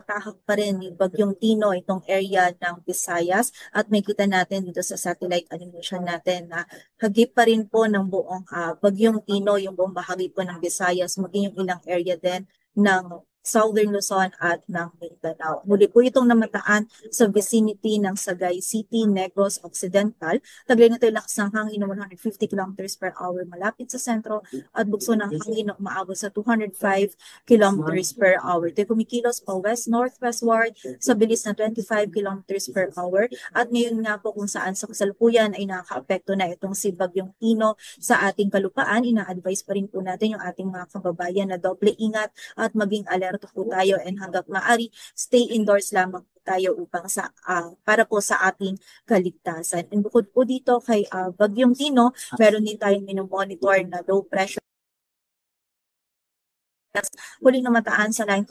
tinatahak pa rin ni Bagyong Tino itong area ng Visayas at makita natin dito sa satellite animation natin na hagip pa rin po ng buong Bagyong Tino yung buong bahagi po ng Visayas, maging yung ilang area din ng Southern Luzon at ng Mindanao. Muli po itong namataan sa vicinity ng Sagay City, Negros Occidental. Taglay nito yung lakas ng hangin ng 150 kilometers per hour malapit sa sentro at bugso ng hangin na umaabot sa 205 kilometers per hour. Ito kumikilos pa west-northwestward sa bilis na 25 kilometers per hour. At ngayon nga po kung saan sa kasalukuyan ay nakaka-apekto na itong si Bagyong Tino sa ating kalupaan, ina-advise pa rin po natin yung ating mga kababayan na doble ingat at maging alerto po tayo, and hanggang maaari stay indoors lamang po tayo upang para po sa ating kaligtasan. And bukod po dito kay Bagyong Tino, meron din tayong minomonitor na low pressure huling namataan sa line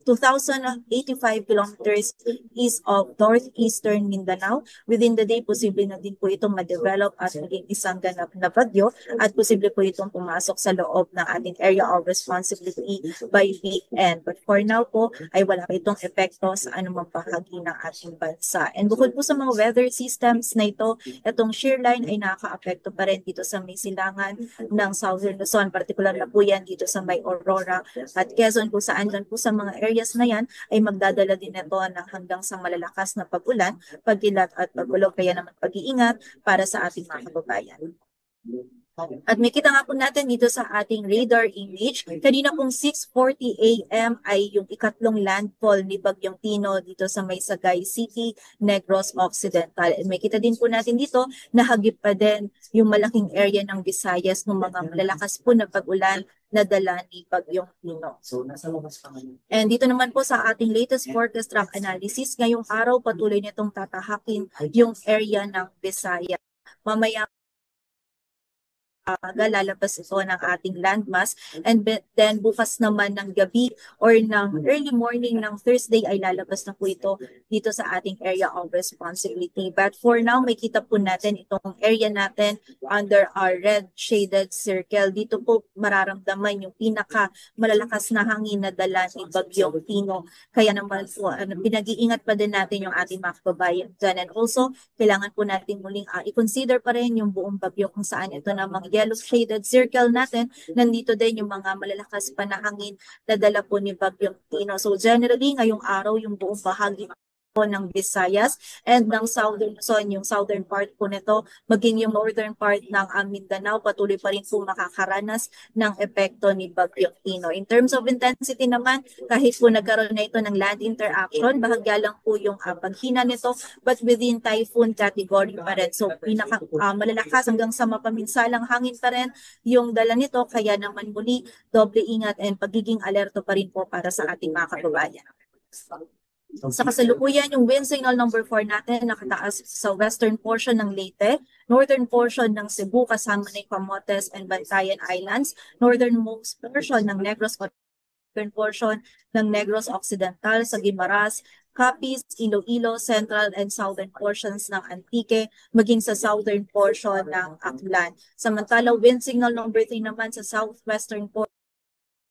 2,085 kilometers east of northeastern Mindanao. Within the day, posible na din po itong ma-develop at maging isang ganap na bagyo at posible po itong pumasok sa loob ng ating area of responsibility by weekend. But for now po, ay wala pa itong epekto sa anumang bahagi ng ating bansa. And bukod po sa mga weather systems na ito, itong shear line ay nakaka-apekto pa rin dito sa may silangan ng Southern Luzon, particular na po yan dito sa may Aurora at Quezon, kung saan dyan po sa mga areas na yan ay magdadala din ito ng hanggang sa malalakas na pag-ulan, pagkilat at pagulog. Kaya naman pag-iingat para sa ating mga kababayan. At makita nga po natin dito sa ating radar image, kanina pong 6:40 AM ay yung ikatlong landfall ni Bagyong Tino dito sa may Sagay City, Negros Occidental. At makita din po natin dito na hagip pa din yung malaking area ng Visayas ng mga malalakas po na pag-ulan na dala ni Bagyong Tino. And dito naman po sa ating latest forecast track analysis, ngayong araw patuloy nitong tatahakin yung area ng Visayas. Mamaya lalabas ito ng ating landmass, and then bukas naman ng gabi or ng early morning ng Thursday ay lalabas na po ito dito sa ating area of responsibility. But for now, makita po natin itong area natin under our red shaded circle. Dito po mararamdaman yung pinaka malalakas na hangin na dala ni Bagyong Tino. Kaya naman po, pinag-iingat pa din natin yung ating mga kababayan dyan. And also, kailangan po natin muling i-consider pa rin yung buong bagyo kung saan ito namang yellow shaded circle natin. Nandito din yung mga malalakas pa na hangin na dala po ni Bagyong Tino. So generally, ngayong araw, yung buong bahagi po ng Visayas and ng Southern Luzon, yung southern part po nito, maging yung northern part ng Mindanao, patuloy pa rin po makakaranas ng epekto ni Bagyong Tino. In terms of intensity naman, kahit po nagkaroon na ito ng land interaction, bahagya lang po yung paghina nito, but within typhoon category pa rin. So pinaka malalakas hanggang sa mapaminsalang hangin pa rin yung dala nito, kaya naman muli doble ingat and pagiging alerto pa rin po para sa ating mga kababayan. Sa kasalukuyan, yung wind signal number 4 natin nakataas sa western portion ng Leyte, northern portion ng Cebu kasama ng Camotes and Bantayan Islands, northernmost portion ng Negros, northern portion ng Negros Occidental sa Guimaras, Capiz, Iloilo, central and southern portions ng Antique, maging sa southern portion ng Aklan. Samantala, wind signal number 3 naman sa southwestern portion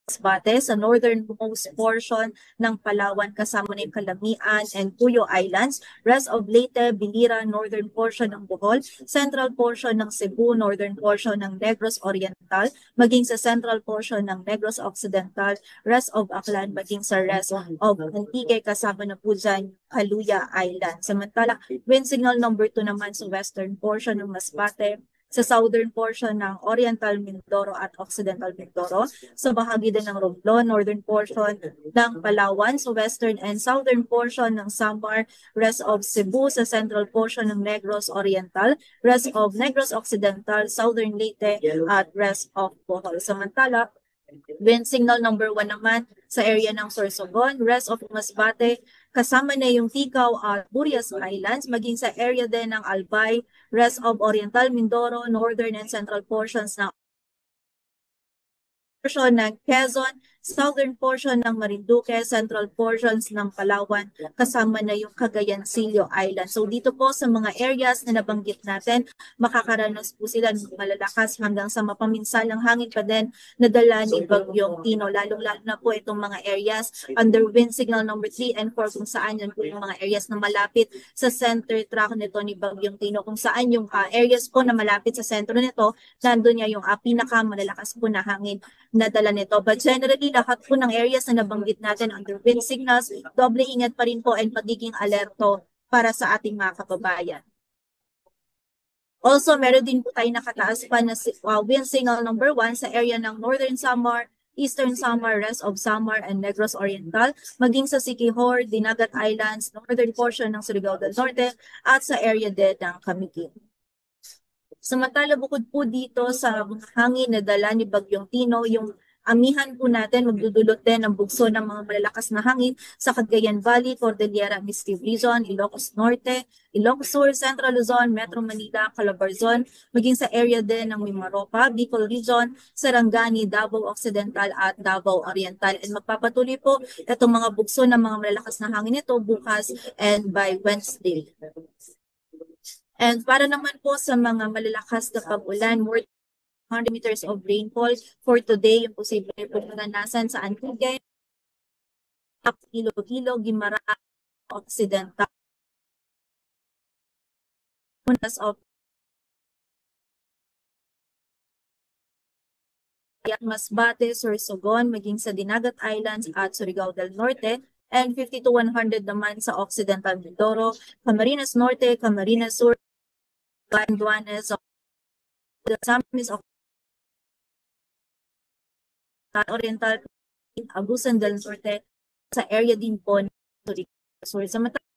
Masbate sa northernmost portion ng Palawan kasama ng Calamian and Puyo Islands, rest of Leyte, Bilira, northern portion ng Bohol, central portion ng Cebu, northern portion ng Negros Oriental, maging sa central portion ng Negros Occidental, rest of Aklan, maging sa rest of Antique kasama na po dyan Kaluya Island. Samantala, wind signal number 2 naman sa western portion ng Masbate, sa southern portion ng Oriental Mindoro at Occidental Mindoro, sa bahagi din ng Romblon, northern portion ng Palawan, sa western and southern portion ng Samar, rest of Cebu, sa central portion ng Negros Oriental, rest of Negros Occidental, southern Leyte, at rest of Bohol. Samantala, wind signal number 1 naman sa area ng Sorsogon, rest of Masbate, kasama na yung Ticao at Burias Islands, maging sa area din ng Albay, rest of Oriental Mindoro, northern and central portions ng Quezon, southern portion ng Marinduque, central portions ng Palawan, kasama na yung Cagayan Silio Island. So dito po sa mga areas na nabanggit natin, makakaranas po sila ng malalakas hanggang sa mapaminsalang hangin pa din na dala ni Bagyong Tino. Lalong-lalo na po itong mga areas under wind signal number 3 and 4 kung saan yan po yung mga areas na malapit sa center track nito ni Bagyong Tino. Kung saan yung areas po na malapit sa sentro nito, nandun niya yung pinakamalalakas po na hangin na dala nito. But generally, lahat po ng areas na nabanggit natin under wind signals, doble ingat pa rin po and pagiging alerto para sa ating mga kababayan. Also, meron din po tayo nakataas pa na wind signal number 1 sa area ng Northern Samar, Eastern Samar, rest of Samar, and Negros Oriental, maging sa Siquijor, Dinagat Islands, northern portion ng Surigao del Norte, at sa area din ng Camiguin. Samantala, bukod po dito sa hangin na dala ni Bagyong Tino, yung amihan po natin, magdudulot din ng bugso ng mga malalakas na hangin sa Cagayan Valley, Cordillera Administrative Region, Ilocos Norte, Ilocos Sur, Central Luzon, Metro Manila, Calabarzon, maging sa area din ng Mimaropa, Bicol Region, Sarangani, Davao Occidental at Davao Oriental. And magpapatuloy po itong mga bugso ng mga malalakas na hangin ito bukas and by Wednesday. And para naman po sa mga malalakas na pag-ulan, more 100 meters of rainfall for today, yung posible po maranasan sa Antique, Iloilo, Guimaras, Occidental. Of Masbate, Sorsogon, maging sa Dinagat Islands at Surigao del Norte, and 50 to 100 naman sa Occidental Mindoro, Camarines Norte, Camarines Sur, Catanduanes, Casamis Oriental, Agusan del Norte, sa area din po ng Surigao. Samantala,